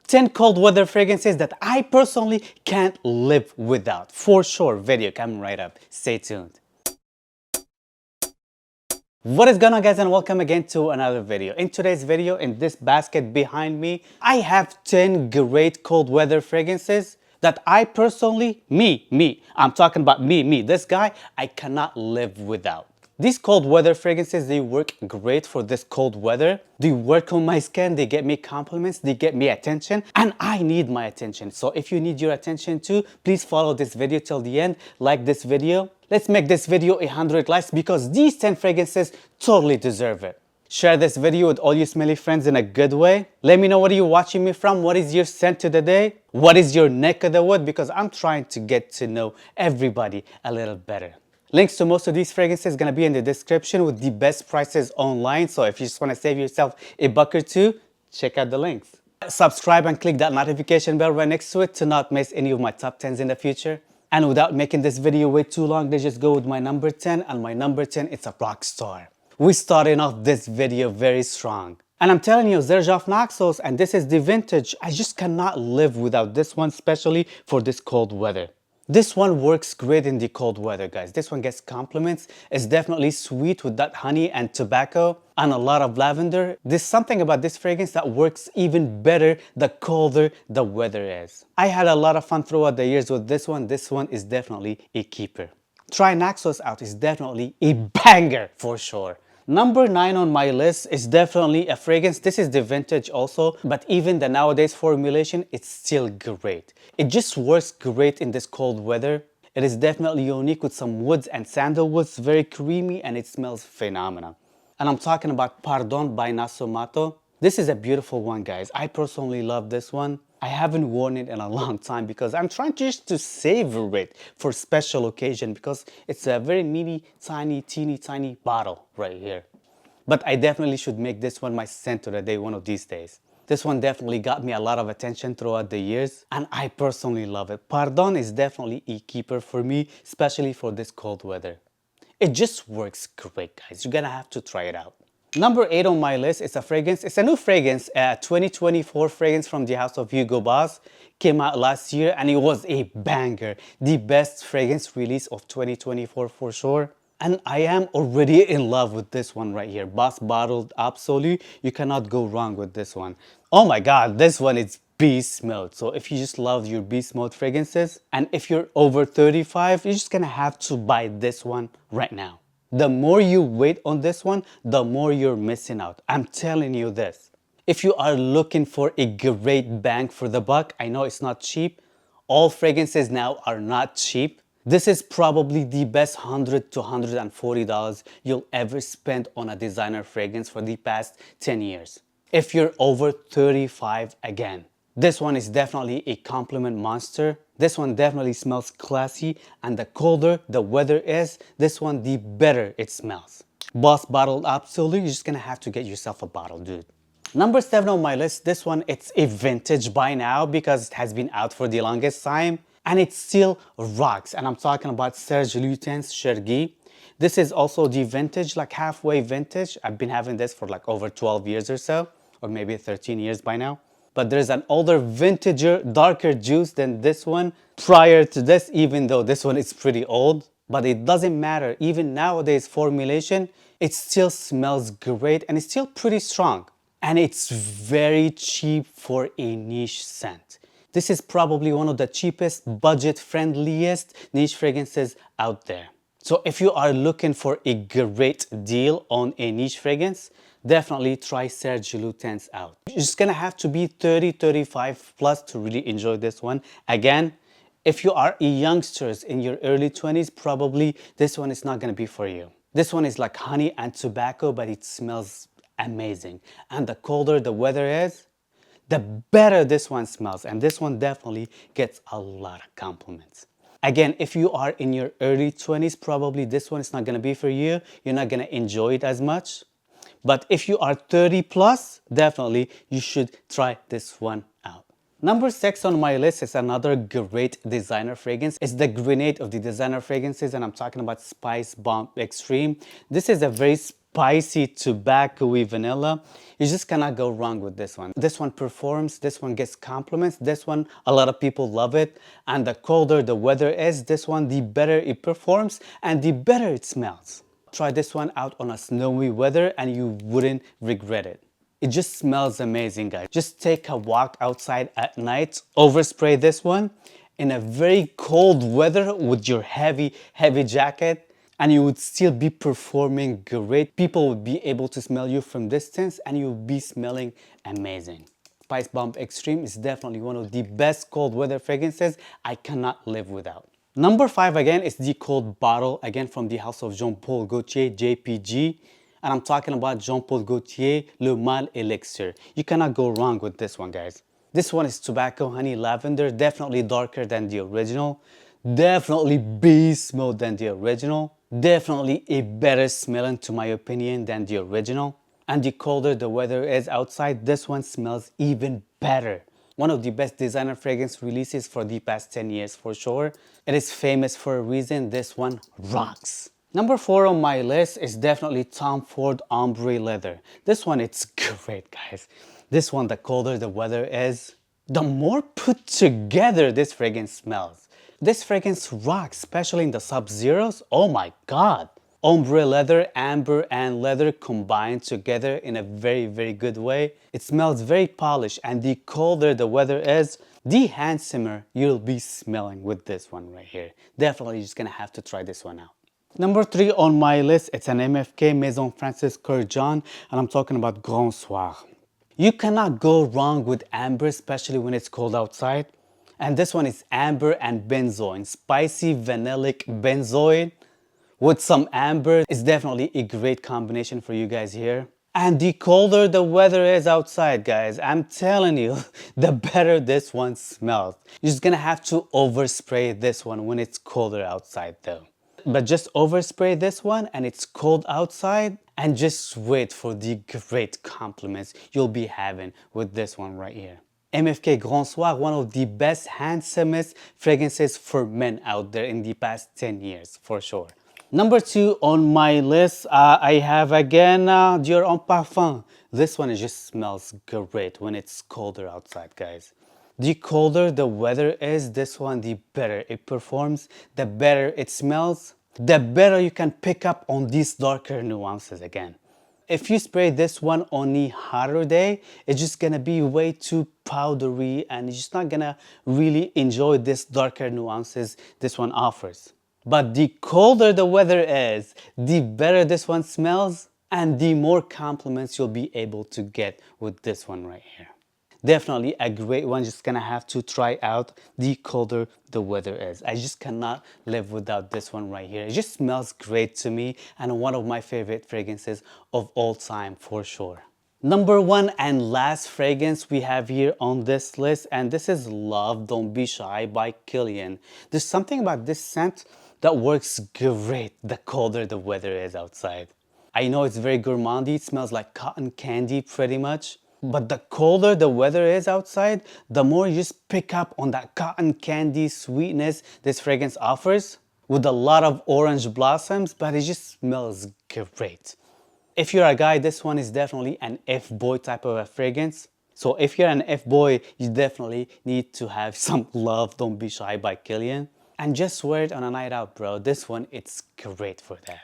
10 cold weather fragrances that I personally can't live without. For sure, video coming right up. Stay tuned. What is going on, guys, and welcome again to another video. In today's video, in this basket behind me, I have 10 great cold weather fragrances that I personally, I'm talking about me, this guy, I cannot live without. These cold weather fragrances, they work great for this cold weather. They work on my skin, they get me compliments, they get me attention, and I need my attention. So if you need your attention too, please follow this video till the end, like this video. Let's make this video 100 likes because these 10 fragrances totally deserve it. Share this video with all you smelly friends in a good way. Let me know where you're watching me from. What is your scent of the day? What is your neck of the wood? Because I'm trying to get to know everybody a little better. Links to most of these fragrances gonna be in the description with the best prices online. So if you just wanna save yourself a buck or two, check out the links. Subscribe and click that notification bell right next to it to not miss any of my top 10s in the future. And without making this video way too long, let's just go with my number 10. And my number 10, it's a rock star. We're starting off this video very strong. And I'm telling you, Xerjoff Naxos, and this is the vintage. I just cannot live without this one, especially for this cold weather. This one works great in the cold weather, guys. This one gets compliments. It's definitely sweet with that honey and tobacco and a lot of lavender. There's something about this fragrance that works even better the colder the weather is. I had a lot of fun throughout the years with this one. This one is definitely a keeper. Try Naxos out. It's definitely a banger for sure. Number 9 on my list is definitely a fragrance. This is the vintage also, but even the nowadays formulation, it's still great. It just works great in this cold weather. It is definitely unique with some woods and sandalwoods, very creamy, and it smells phenomenal. And I'm talking about Pardon by Nasomatto. This is a beautiful one, guys. I personally love this one. I haven't worn it in a long time because I'm trying just to savor it for special occasion because it's a very mini, tiny, teeny, tiny bottle right here. But I definitely should make this one my scent of the day one of these days. This one definitely got me a lot of attention throughout the years and I personally love it. Pardon is definitely a keeper for me, especially for this cold weather. It just works great, guys. You're gonna have to try it out. Number 8 on my list is a fragrance. It's a new fragrance, a 2024 fragrance from the house of Hugo Boss. Came out last year and it was a banger. The best fragrance release of 2024 for sure. And I am already in love with this one right here. Boss Bottled Absolu. You cannot go wrong with this one. Oh my god, this one is beast mode. So if you just love your beast mode fragrances and if you're over 35, you're just gonna have to buy this one right now. The more you wait on this one, the more you're missing out. I'm telling you this. If you are looking for a great bang for the buck, I know it's not cheap. All fragrances now are not cheap. This is probably the best $100 to $140 you'll ever spend on a designer fragrance for the past 10 years. If you're over 35 again. This one is definitely a compliment monster. This one definitely smells classy, and the colder the weather is, this one the better it smells. Boss Bottled Absolu, you're just gonna have to get yourself a bottle, dude. Number 7 on my list, this one it's a vintage by now because it has been out for the longest time and it still rocks. And I'm talking about Serge Lutens Chergui. This is also the vintage, like halfway vintage. I've been having this for like over 12 years or so, or maybe 13 years by now. But there's an older vintager, darker juice than this one prior to this, even though this one is pretty old. But it doesn't matter. Even nowadays formulation, it still smells great and it's still pretty strong. And it's very cheap for a niche scent. This is probably one of the cheapest, budget-friendliest niche fragrances out there. So if you are looking for a great deal on a niche fragrance, definitely try Serge Lutens out. You're just gonna have to be 30, 35 plus to really enjoy this one. Again, if you are youngsters in your early 20s, probably this one is not gonna be for you. This one is like honey and tobacco, but it smells amazing. And the colder the weather is, the better this one smells. And this one definitely gets a lot of compliments. Again, if you are in your early 20s, probably this one is not gonna be for you. You're not gonna enjoy it as much. But if you are 30 plus, definitely you should try this one out. Number 6 on my list is another great designer fragrance. It's the grenade of the designer fragrances, and I'm talking about Spicebomb Extreme. This is a very spicy tobacco-y vanilla. You just cannot go wrong with this one. This one performs, this one gets compliments, this one a lot of people love it, and the colder the weather is, this one the better it performs and the better it smells. Try this one out on a snowy weather and you wouldn't regret it. It just smells amazing, guys. Just take a walk outside at night, overspray this one in a very cold weather with your heavy jacket, and you would still be performing great. People would be able to smell you from distance and you would be smelling amazing. Spicebomb Extreme is definitely one of the best cold weather fragrances I cannot live without. Number 5 again is the Cold Bottle, again from the house of Jean Paul Gaultier, JPG. And I'm talking about Jean Paul Gaultier Le Male Elixir. You cannot go wrong with this one, guys. This one is tobacco, honey, lavender, definitely darker than the original. Definitely beast mode than the original. Definitely a better smelling, to my opinion, than the original. And the colder the weather is outside, this one smells even better. One of the best designer fragrance releases for the past 10 years for sure. It is famous for a reason. This one rocks. Number 4 on my list is definitely Tom Ford Ombre Leather. This one, it's great, guys. This one, the colder the weather is, the more put together this fragrance smells. This fragrance rocks, especially in the sub-zeros. Oh my god. Ombre leather, amber, and leather combined together in a very good way. It smells very polished, and the colder the weather is, the handsomer you'll be smelling with this one right here. Definitely just gonna have to try this one out. Number 3 on my list, it's an MFK Maison Francis Kurkdjian, and I'm talking about Grand Soir. You cannot go wrong with amber, especially when it's cold outside. And this one is amber and benzoin, spicy vanillic benzoin with some amber. It's definitely a great combination for you guys here. And the colder the weather is outside, guys, I'm telling you, the better this one smells. You're just gonna have to overspray this one when it's colder outside though. But just overspray this one and it's cold outside, and just wait for the great compliments you'll be having with this one right here. MFK Grand Soir, one of the best, handsomest fragrances for men out there in the past 10 years, for sure. Number 2 on my list, I have again Dior Homme Parfum. This one, it just smells great when it's colder outside, guys. The colder the weather is, this one, the better it performs, the better it smells, the better you can pick up on these darker nuances again. If you spray this one on a hotter day, it's just gonna be way too powdery and you're just not gonna really enjoy this darker nuances this one offers. But the colder the weather is, the better this one smells and the more compliments you'll be able to get with this one right here. Definitely a great one, just gonna have to try out the colder the weather is. I just cannot live without this one right here. It just smells great to me and one of my favorite fragrances of all time for sure. Number 1 and last fragrance we have here on this list, and this is Love Don't Be Shy by Killian. There's something about this scent that works great the colder the weather is outside. I know it's very gourmandy, it smells like cotton candy pretty much. But the colder the weather is outside, the more you just pick up on that cotton candy sweetness this fragrance offers with a lot of orange blossoms, but it just smells great. If you're a guy, this one is definitely an F-boy type of a fragrance. So if you're an F-boy, you definitely need to have some Love Don't Be Shy by Killian. And just wear it on a night out, bro. This one, it's great for that.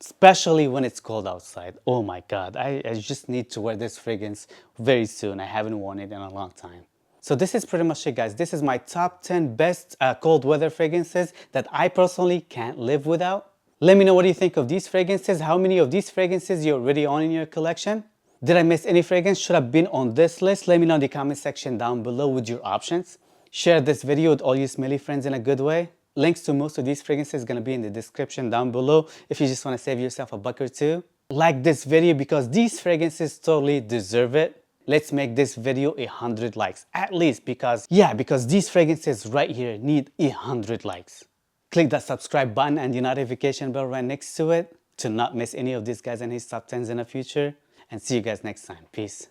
Especially when it's cold outside. Oh my god, I just need to wear this fragrance very soon. I haven't worn it in a long time. So this is pretty much it, guys. This is my top 10 best cold weather fragrances that I personally can't live without. Let me know what you think of these fragrances. How many of these fragrances you're already on in your collection? Did I miss any fragrance should have been on this list? Let me know in the comment section down below with your options. Share this video with all you smelly friends in a good way. Links to most of these fragrances are going to be in the description down below if you just want to save yourself a buck or two. Like this video because these fragrances totally deserve it. Let's make this video 100 likes at least because these fragrances right here need 100 likes. Click that subscribe button and the notification bell right next to it to not miss any of these guys and his top 10s in the future. And see you guys next time. Peace.